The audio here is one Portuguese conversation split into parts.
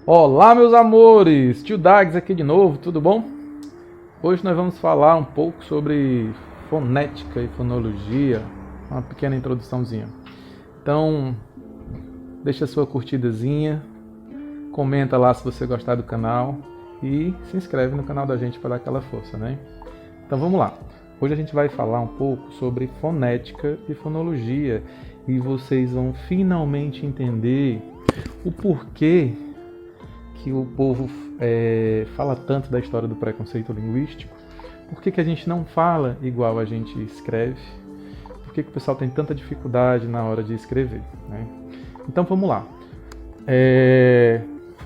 Olá, meus amores! Tio Dags aqui de novo, tudo bom? Hoje nós vamos falar um pouco sobre fonética e fonologia, uma pequena introduçãozinha. Então, deixa a sua curtidazinha, comenta lá se você gostar do canal e se inscreve no canal da gente para dar aquela força, né? Então vamos lá. Hoje a gente vai falar um pouco sobre fonética e fonologia e vocês vão finalmente entender o porquê que o povo fala tanto da história do preconceito linguístico. Por que a gente não fala igual a gente escreve? Por que o pessoal tem tanta dificuldade na hora de escrever, né? Então vamos lá.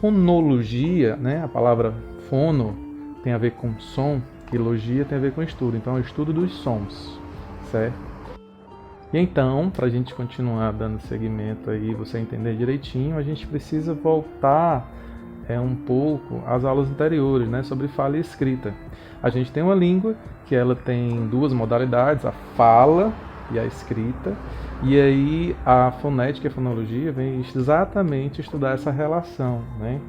Fonologia, né? A palavra fono tem a ver com som e logia tem a ver com estudo. Então é o estudo dos sons, certo? E então, para a gente continuar dando seguimento aí, você entender direitinho, a gente precisa voltar um pouco às aulas anteriores, né, sobre fala e escrita. A gente tem uma língua que ela tem duas modalidades, a fala e a escrita, e aí a fonética e a fonologia vem exatamente estudar essa relação, né?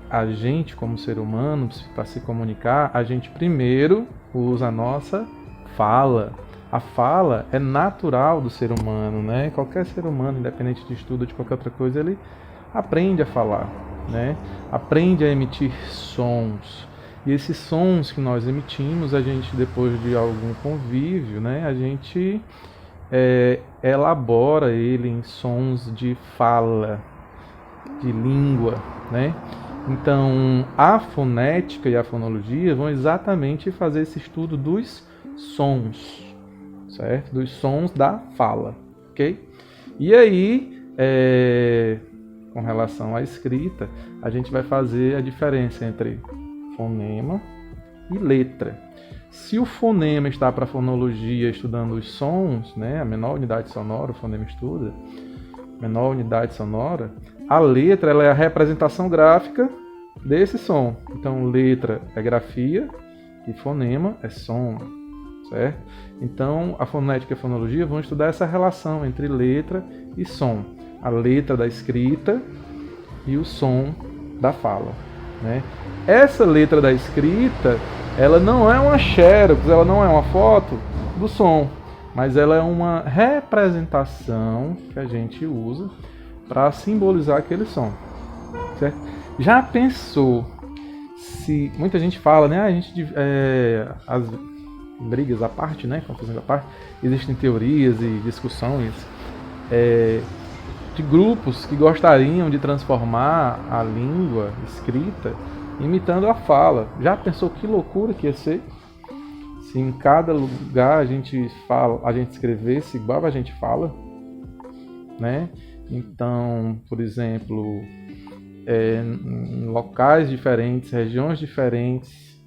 A gente, como ser humano, para se comunicar, a gente primeiro usa a nossa fala. A fala é natural do ser humano, né? Qualquer ser humano, independente de estudo ou de qualquer outra coisa, ele aprende a falar, né? Aprende a emitir sons. E esses sons que nós emitimos, a gente, depois de algum convívio, né? A gente elabora ele em sons de fala, de língua, né? Então, a fonética e a fonologia vão exatamente fazer esse estudo dos sons, certo? Dos sons da fala, ok? E aí, com relação à escrita, a gente vai fazer a diferença entre fonema e letra. Se o fonema está para a fonologia estudando os sons, né, a menor unidade sonora, o fonema estuda, menor unidade sonora, a letra ela é a representação gráfica desse som. Então, letra é grafia e fonema é som, certo? Então, a fonética e a fonologia vão estudar essa relação entre letra e som. A letra da escrita e o som da fala, né? Essa letra da escrita, ela não é uma xerox, ela não é uma foto do som, mas ela é uma representação que a gente usa para simbolizar aquele som, certo? Já pensou se muita gente fala, né? A gente as brigas à parte, né? Confusões à parte, existem teorias e discussões de grupos que gostariam de transformar a língua escrita imitando a fala. Já pensou que loucura que ia ser se em cada lugar a gente escrevesse igual a gente fala, né? Então, por exemplo, em locais diferentes, regiões diferentes,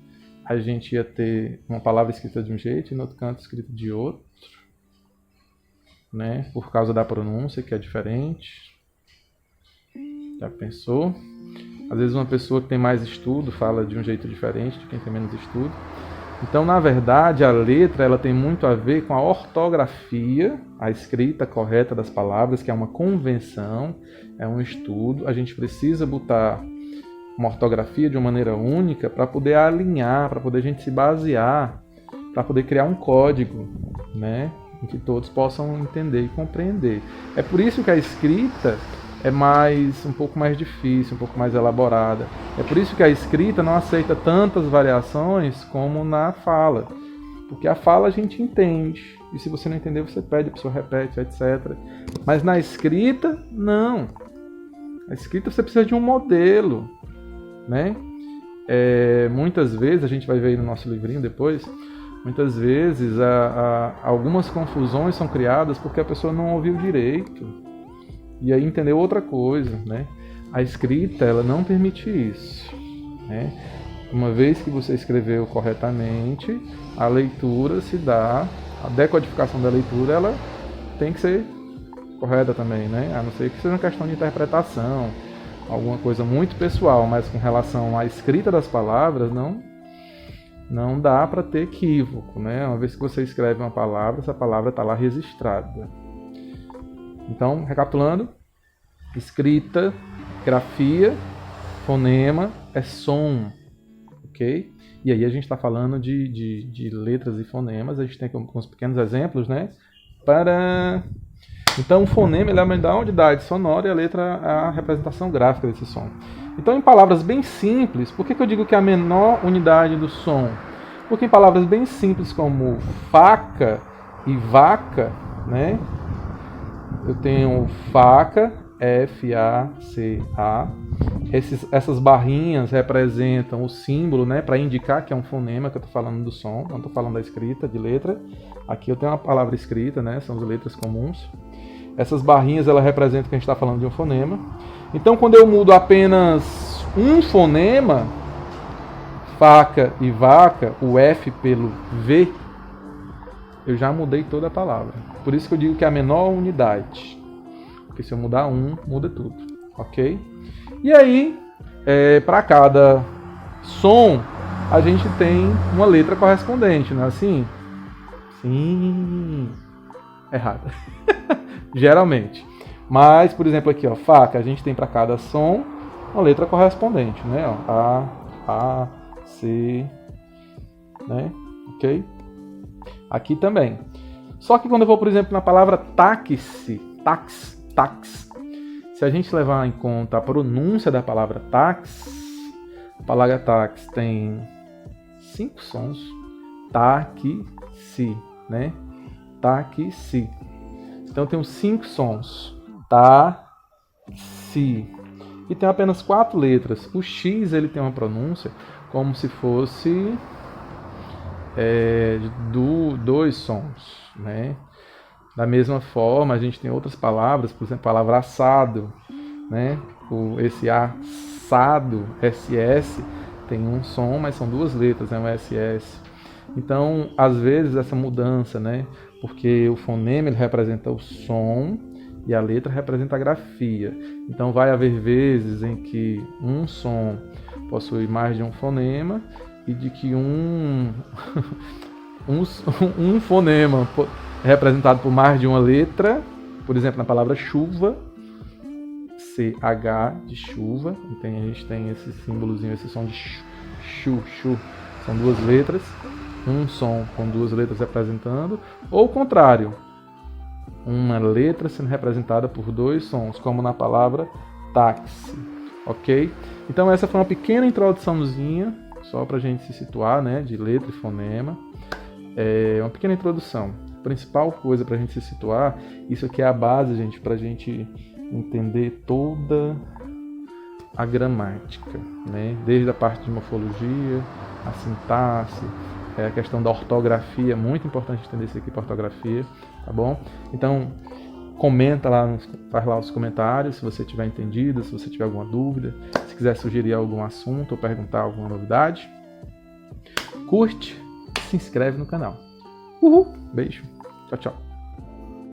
a gente ia ter uma palavra escrita de um jeito e no outro canto escrita de outro, né? Por causa da pronúncia que é diferente. Já pensou? Às vezes uma pessoa que tem mais estudo fala de um jeito diferente de quem tem menos estudo. Então, na verdade, a letra ela tem muito a ver com a ortografia, a escrita correta das palavras, que é uma convenção, é um estudo. A gente precisa botar uma ortografia de uma maneira única para poder alinhar, para poder a gente se basear, para poder criar um código, né, em que todos possam entender e compreender. É por isso que a escrita é um pouco mais difícil, um pouco mais elaborada. É por isso que a escrita não aceita tantas variações como na fala. Porque a fala a gente entende. E se você não entender, você pede, a pessoa repete, etc. Mas na escrita, não. A escrita você precisa de um modelo, né? Muitas vezes, a gente vai ver aí no nosso livrinho depois, muitas vezes algumas confusões são criadas porque a pessoa não ouviu direito. E aí entendeu outra coisa, né? A escrita, ela não permite isso, né? Uma vez que você escreveu corretamente, a leitura se dá, a decodificação da leitura, ela tem que ser correta também, né? A não ser que seja uma questão de interpretação, alguma coisa muito pessoal, mas com relação à escrita das palavras, não dá para ter equívoco, né? Uma vez que você escreve uma palavra, essa palavra está lá registrada. Então, recapitulando, escrita grafia, fonema é som, ok? E aí a gente está falando de letras e fonemas, a gente tem alguns pequenos exemplos, né? Então o fonema ele é a unidade sonora e a letra é a representação gráfica desse som. Então, em palavras bem simples, por que eu digo que é a menor unidade do som? Porque em palavras bem simples como faca e vaca, né? Eu tenho faca, F-A-C-A. Essas barrinhas representam o símbolo, né? Para indicar que é um fonema, que eu estou falando do som, não estou falando da escrita, de letra. Aqui eu tenho uma palavra escrita, né? São as letras comuns. Essas barrinhas, ela representam que a gente está falando de um fonema. Então, quando eu mudo apenas um fonema, faca e vaca, o F pelo V, eu já mudei toda a palavra. Por isso que eu digo que é a menor unidade. Porque se eu mudar um, muda tudo. Ok? E aí, para cada som, a gente tem uma letra correspondente, não é assim? Sim. Errado. Geralmente. Mas, por exemplo, aqui, ó, faca, a gente tem para cada som uma letra correspondente, né? Ó, A, C, né? Ok? Aqui também. Só que quando eu vou, por exemplo, na palavra táxi, se a gente levar em conta a pronúncia da palavra táxi, a palavra táxi tem 5 sons. Táxi, né? Táxi. Então tem 5 sons. Tá, si. E tem apenas 4 letras. O X ele tem uma pronúncia como se fosse dois sons, né? Da mesma forma, a gente tem outras palavras, por exemplo, a palavra assado, né? Esse assado, SS, tem um som, mas são 2 letras, é um SS. Então, às vezes, essa mudança, né? Porque o fonema ele representa o som e a letra representa a grafia. Então vai haver vezes em que um som possui mais de um fonema e de que um fonema é representado por mais de uma letra. Por exemplo, na palavra chuva, CH de chuva, então a gente tem esse símbolozinho, esse som de chu, são 2 letras. Um som com 2 letras representando, ou o contrário, uma letra sendo representada por 2 sons, como na palavra táxi, ok? Então essa foi uma pequena introduçãozinha, só para a gente se situar, né, de letra e fonema. Uma pequena introdução. A principal coisa para a gente se situar, isso aqui é a base, gente, para a gente entender toda a gramática, né? Desde a parte de morfologia, a sintaxe, a questão da ortografia, muito importante entender isso aqui para ortografia, tá bom? Então, comenta lá, faz lá os comentários se você tiver entendido, se você tiver alguma dúvida, se quiser sugerir algum assunto ou perguntar alguma novidade. Curte, se inscreve no canal. Uhul! Beijo. Tchau, tchau.